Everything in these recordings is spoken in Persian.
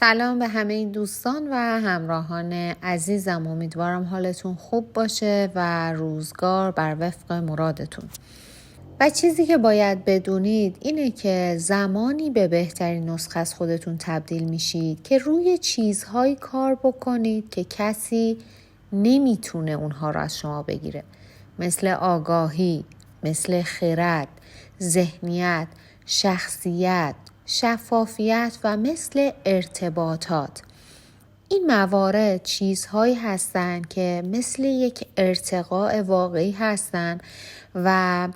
سلام به همه این دوستان و همراهان عزیزم. امیدوارم حالتون خوب باشه و روزگار بر وفق مرادتون. و چیزی که باید بدونید اینه که زمانی به بهترین نسخه از خودتون تبدیل میشید که روی چیزهایی کار بکنید که کسی نمیتونه اونها رو از شما بگیره، مثل آگاهی، مثل خرد، ذهنیت، شخصیت، شفافیت و مثل ارتباطات. این موارد چیزهایی هستند که مثل یک ارتقاء واقعی هستند و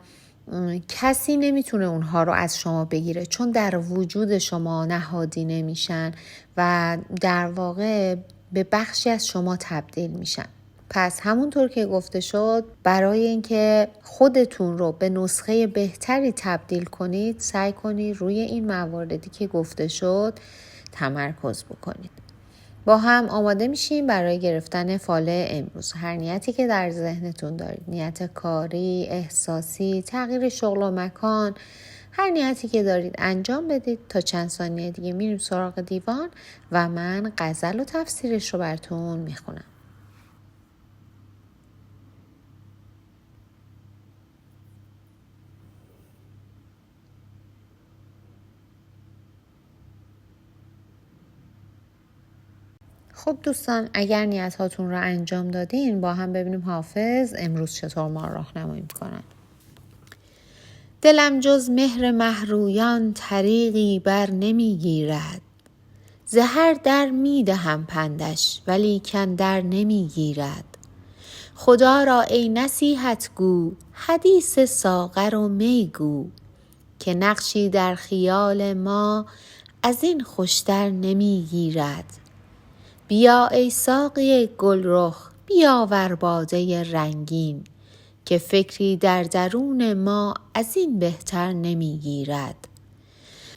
کسی نمیتونه اونها رو از شما بگیره، چون در وجود شما نهادی نمیشن و در واقع به بخشی از شما تبدیل میشن. پس همونطور که گفته شد، برای اینکه خودتون رو به نسخه بهتری تبدیل کنید، سعی کنید روی این مواردی که گفته شد تمرکز بکنید. با هم آماده میشیم برای گرفتن فال امروز. هر نیتی که در ذهنتون دارید، نیت کاری، احساسی، تغییر شغل و مکان، هر نیتی که دارید انجام بدید. تا چند ثانیه دیگه میریم سراغ دیوان و من غزل و تفسیرش رو براتون میخونم. خب دوستان، اگر نیت هاتون رو انجام دادین، با هم ببینیم حافظ امروز چطور ما راهنمایی میکنن. دلم جز مهر مهرویان طریقی بر نمیگیرد، ز هر در میدهم پندش ولیکن در نمیگیرد. خدا را ای نصیحت گو حدیث ساغر و می گو، که نقشی در خیال ما از این خوشتر نمیگیرد. بیا ای ساقی گلرخ بیاور باده رنگین، که فکری در درون ما از این بهتر نمیگیرد.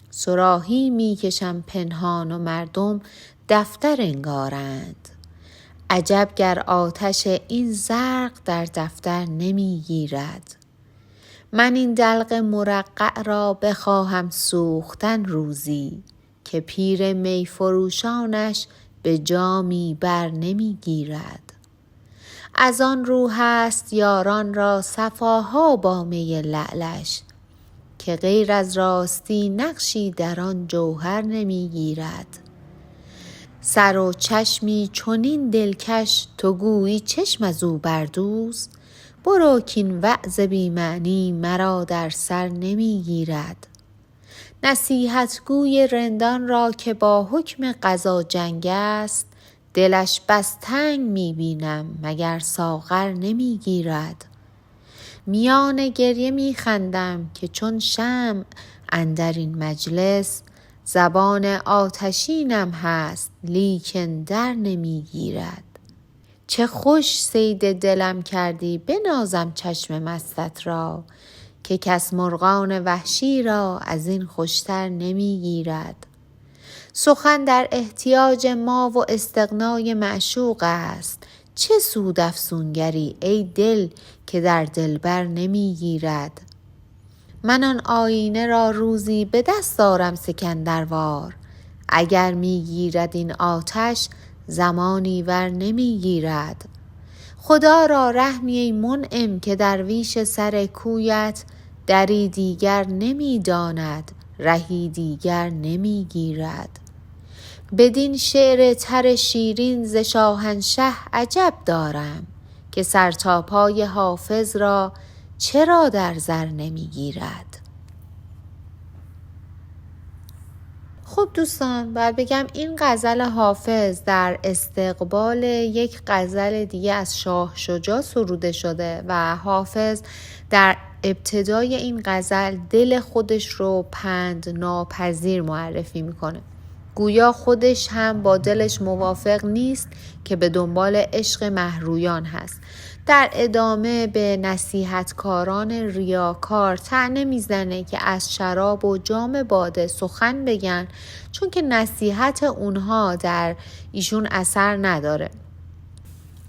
صراحی میکشم پنهان و مردم دفتر انگارند، عجب گر آتش این زرق در دفتر نمیگیرد. من این دلق مرقع را بخواهم سوختن روزی، که پیر می فروشانش به جامی بر نمیگیرد. از آن رو هست یاران را صفاها با می لعلش، که غیر از راستی نقشی در آن جوهر نمیگیرد. سر و چشمی چنین دلکش تو گویی چشم از او بردوز، برو کین وعظ بی معنی مرا در سر نمیگیرد. نصیحت گوی رندان را که با حکم قضا جنگ است، دلش بس تنگ میبینم مگر ساغر نمیگیرد. میان گریه میخندم که چون شمع اندر این مجلس، زبان آتشینم هست لیکن در نمیگیرد. چه خوش صید دلم کردی بنازم چشم مستت را، که کس مرغان وحشی را از این خوشتر نمیگیرد. سخن در احتیاج ما و استغنای معشوق است، چه سود افسونگری ای دل که در دلبر نمیگیرد. من آن آینه را روزی به دست دارم سکندروار، اگر میگیرد این آتش زمانی ور نمیگیرد. خدا را رحمی ای منعم که درویش سر کویت، دری دیگر نمیداند رهی دیگر نمیگیرد. بدین شعر تر شیرین ز شاهنشه عجب دارم، که سر تا پای حافظ را چرا در زر نمیگیرد. خب دوستان، باید بگم این غزل حافظ در استقبال یک غزل دیگه از شاه شجاع سروده شده و حافظ در ابتدای این غزل دل خودش رو پند ناپذیر معرفی میکنه. گویا خودش هم با دلش موافق نیست که به دنبال عشق مهرویان هست. در ادامه به نصیحتکاران ریاکار طعنه میزنه که از شراب و جام باده سخن بگن، چون که نصیحت اونها در ایشون اثر نداره.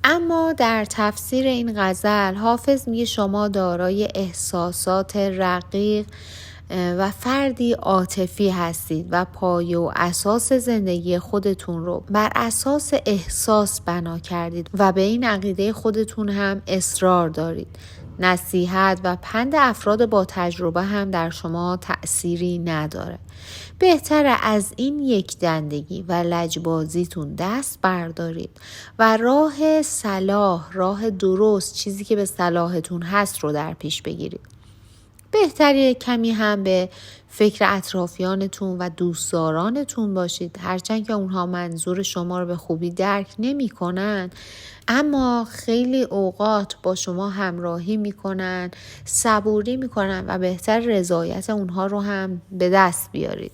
اما در تفسیر این غزل حافظ میگه شما دارای احساسات رقیق و فردی عاطفی هستید و پایه و اساس زندگی خودتون رو بر اساس احساس بنا کردید و به این عقیده خودتون هم اصرار دارید. نصیحت و پند افراد با تجربه هم در شما تأثیری نداره. بهتره از این یک دندگی و لجبازیتون دست بردارید و راه صلاح، راه درست، چیزی که به صلاحتون هست رو در پیش بگیرید. بهتره کمی هم به فکر اطرافیانتون و دوستدارانتون باشید، هرچند که اونها منظور شما رو به خوبی درک نمی کنن، اما خیلی اوقات با شما همراهی میکنن، صبوری میکنن و بهتر رضایت اونها رو هم به دست بیارید.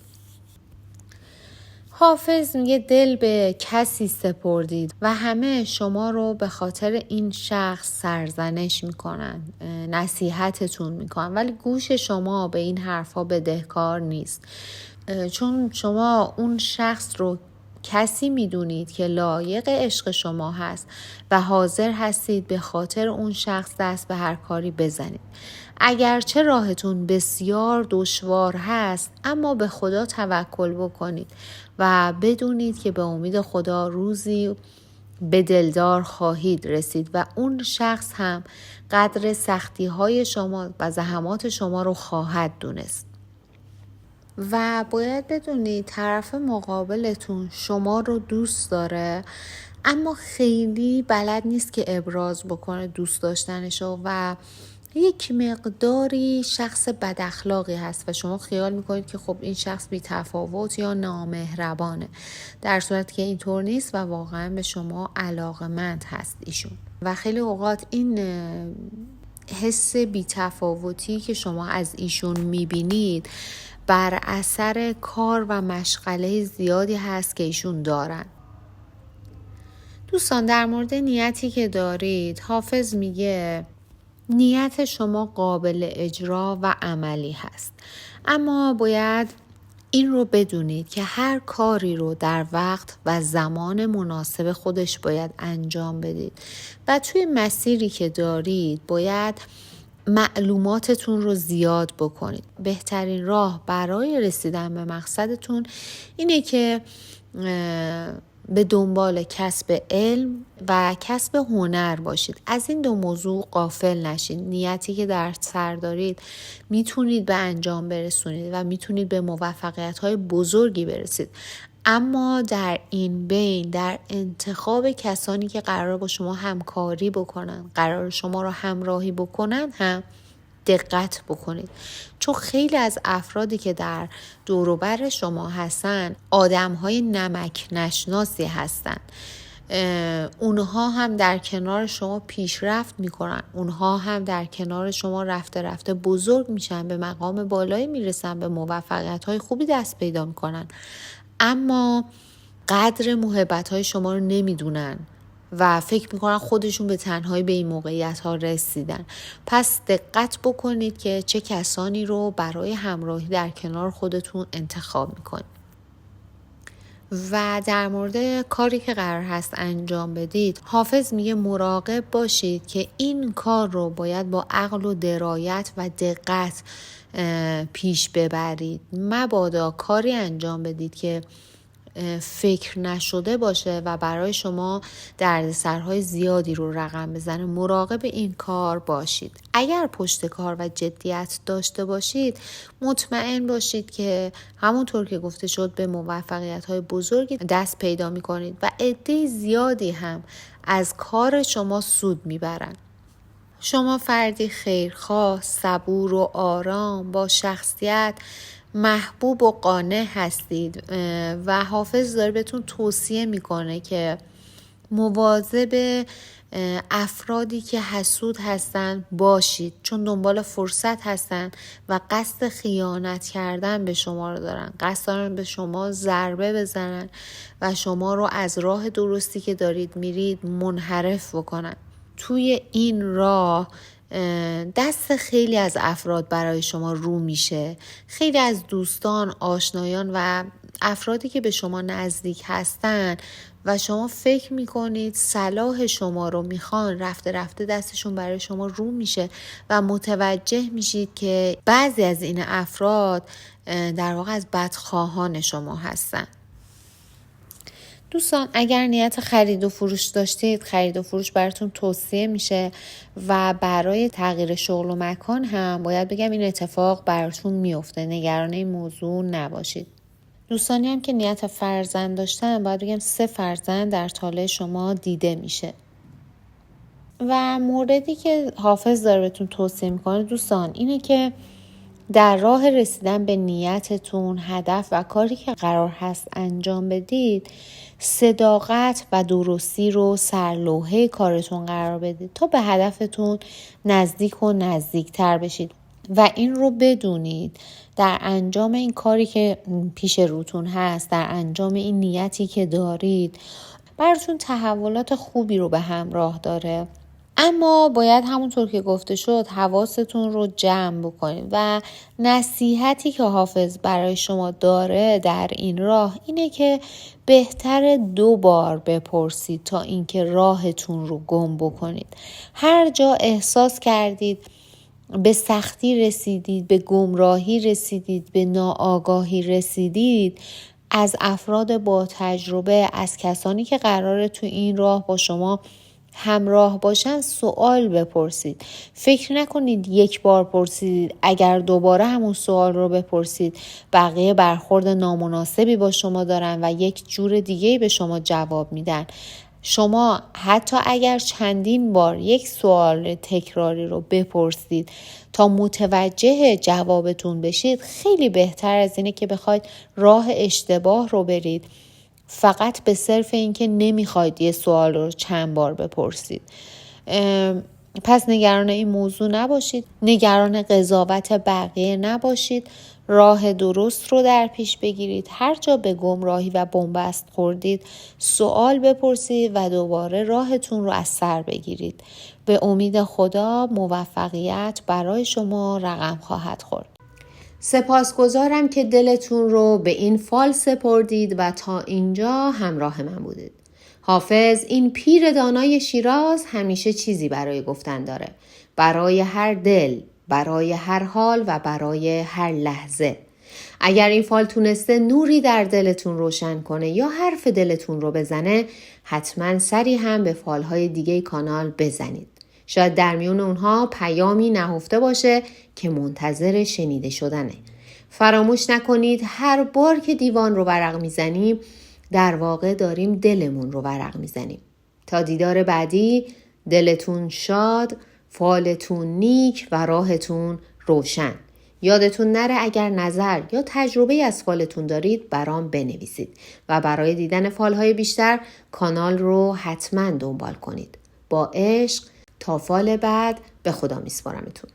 حافظ میگه دل به کسی سپردید و همه شما رو به خاطر این شخص سرزنش میکنن، نصیحتتون میکنن، ولی گوش شما به این حرفا بدهکار نیست، چون شما اون شخص رو کسی میدونید که لایق عشق شما هست و حاضر هستید به خاطر اون شخص دست به هر کاری بزنید. اگرچه راهتون بسیار دشوار هست، اما به خدا توکل بکنید و بدونید که به امید خدا روزی به دلدار خواهید رسید و اون شخص هم قدر سختی های شما و زحمات شما رو خواهد دونست. و باید بدونید طرف مقابلتون شما رو دوست داره، اما خیلی بلد نیست که ابراز بکنه دوست داشتنشو و یک مقداری شخص بد اخلاقی هست و شما خیال میکنید که خب این شخص بی تفاوت یا نامهربانه، در صورتی که اینطور نیست و واقعا به شما علاقمند هست ایشون. و خیلی اوقات این حس بی تفاوتی که شما از ایشون میبینید بر اثر کار و مشغله زیادی هست که ایشون دارن. دوستان، در مورد نیتی که دارید، حافظ میگه نیت شما قابل اجرا و عملی هست، اما باید این رو بدونید که هر کاری رو در وقت و زمان مناسب خودش باید انجام بدید و توی مسیری که دارید باید معلوماتتون رو زیاد بکنید. بهترین راه برای رسیدن به مقصدتون اینه که به دنبال کسب علم و کسب هنر باشید. از این دو موضوع غافل نشید. نیتی که در سر دارید میتونید به انجام برسونید و میتونید به موفقیت‌های بزرگی برسید، اما در این بین در انتخاب کسانی که قرار با شما همکاری بکنن، قرار شما رو همراهی بکنن هم دقت بکنید، چون خیلی از افرادی که در دور و بر شما هستن آدم‌های نمک نشناسی هستن. اونها هم در کنار شما پیشرفت میکنن، اونها هم در کنار شما رفته رفته بزرگ میشن، به مقام بالایی میرسن، به موفقیت‌های خوبی دست پیدا میکنن، اما قدر محبت‌های شما رو نمیدونن و فکر میکنن خودشون به تنهایی به این موقعیت ها رسیدن. پس دقت بکنید که چه کسانی رو برای همراهی در کنار خودتون انتخاب میکنید. و در مورد کاری که قرار هست انجام بدید، حافظ میگه مراقب باشید که این کار رو باید با عقل و درایت و دقت پیش ببرید. مبادا کاری انجام بدید که فکر نشده باشه و برای شما دردسرهای زیادی رو رقم بزنه. مراقب این کار باشید. اگر پشت کار و جدیت داشته باشید، مطمئن باشید که همونطور که گفته شد به موفقیت‌های بزرگی دست پیدا می‌کنید و عده زیادی هم از کار شما سود می‌برن. شما فردی خیرخواه، صبور و آرام با شخصیت محبوب و قانع هستید و حافظ داره بهتون توصیه میکنه که مواظب افرادی که حسود هستن باشید، چون دنبال فرصت هستن و قصد خیانت کردن به شما رو دارن، قصد دارن به شما ضربه بزنن و شما رو از راه درستی که دارید میرید منحرف بکنن. توی این راه دست خیلی از افراد برای شما رو میشه. خیلی از دوستان، آشنایان و افرادی که به شما نزدیک هستن و شما فکر میکنید صلاح شما رو میخوان، رفته رفته دستشون برای شما رو میشه و متوجه میشید که بعضی از این افراد در واقع از بدخواهان شما هستن. دوستان اگر نیت خرید و فروش داشتید، خرید و فروش براتون توصیه میشه و برای تغییر شغل و مکان هم باید بگم این اتفاق براتون میفته. نگران این موضوع نباشید. دوستانی هم که نیت فرزند داشتن باید بگم 3 فرزند در طالع شما دیده میشه. و موردی که حافظ داره بهتون توصیه میکنه دوستان اینه که در راه رسیدن به نیتتون، هدف و کاری که قرار هست انجام بدید، صداقت و درستی رو سرلوحه کارتون قرار بدید تا به هدفتون نزدیک و نزدیکتر بشید و این رو بدونید در انجام این کاری که پیش روتون هست، در انجام این نیتی که دارید، براتون تحولات خوبی رو به همراه داره. اما باید همونطور که گفته شد حواستون رو جمع بکنید و نصیحتی که حافظ برای شما داره در این راه اینه که بهتر 2 بار بپرسید تا اینکه راهتون رو گم بکنید. هر جا احساس کردید به سختی رسیدید، به گمراهی رسیدید، به ناآگاهی رسیدید، از افراد با تجربه، از کسانی که قراره تو این راه با شما همراه باشن سوال بپرسید. فکر نکنید 1 بار پرسیدید، اگر دوباره همون سوال رو بپرسید بقیه برخورد نامناسبی با شما دارن و یک جور دیگه به شما جواب میدن. شما حتی اگر چندین بار یک سوال تکراری رو بپرسید تا متوجه جوابتون بشید، خیلی بهتر از اینه که بخواید راه اشتباه رو برید فقط به صرف اینکه نمیخواید یه سوال رو چند بار بپرسید. پس نگران این موضوع نباشید، نگران قضاوت بقیه نباشید، راه درست رو در پیش بگیرید. هر جا به گمراهی و بنبست خوردید سوال بپرسید و دوباره راهتون رو از سر بگیرید. به امید خدا موفقیت برای شما رقم خواهد خورد. سپاسگزارم که دلتون رو به این فال سپردید و تا اینجا همراه من بودید. حافظ این پیر دانای شیراز همیشه چیزی برای گفتن داره. برای هر دل، برای هر حال و برای هر لحظه. اگر این فال تونسته نوری در دلتون روشن کنه یا حرف دلتون رو بزنه، حتما سری هم به فالهای دیگه کانال بزنید. شاید در میون اونها پیامی نهفته باشه که منتظر شنیده شدنه. فراموش نکنید هر بار که دیوان رو ورق میزنیم در واقع داریم دلمون رو ورق میزنیم. تا دیدار بعدی، دلتون شاد، فالتون نیک و راهتون روشن. یادتون نره اگر نظر یا تجربه از فالتون دارید برام بنویسید و برای دیدن فالهای بیشتر کانال رو حتما دنبال کنید. با عشق تا فال بعد، به خدا میسپارمتون.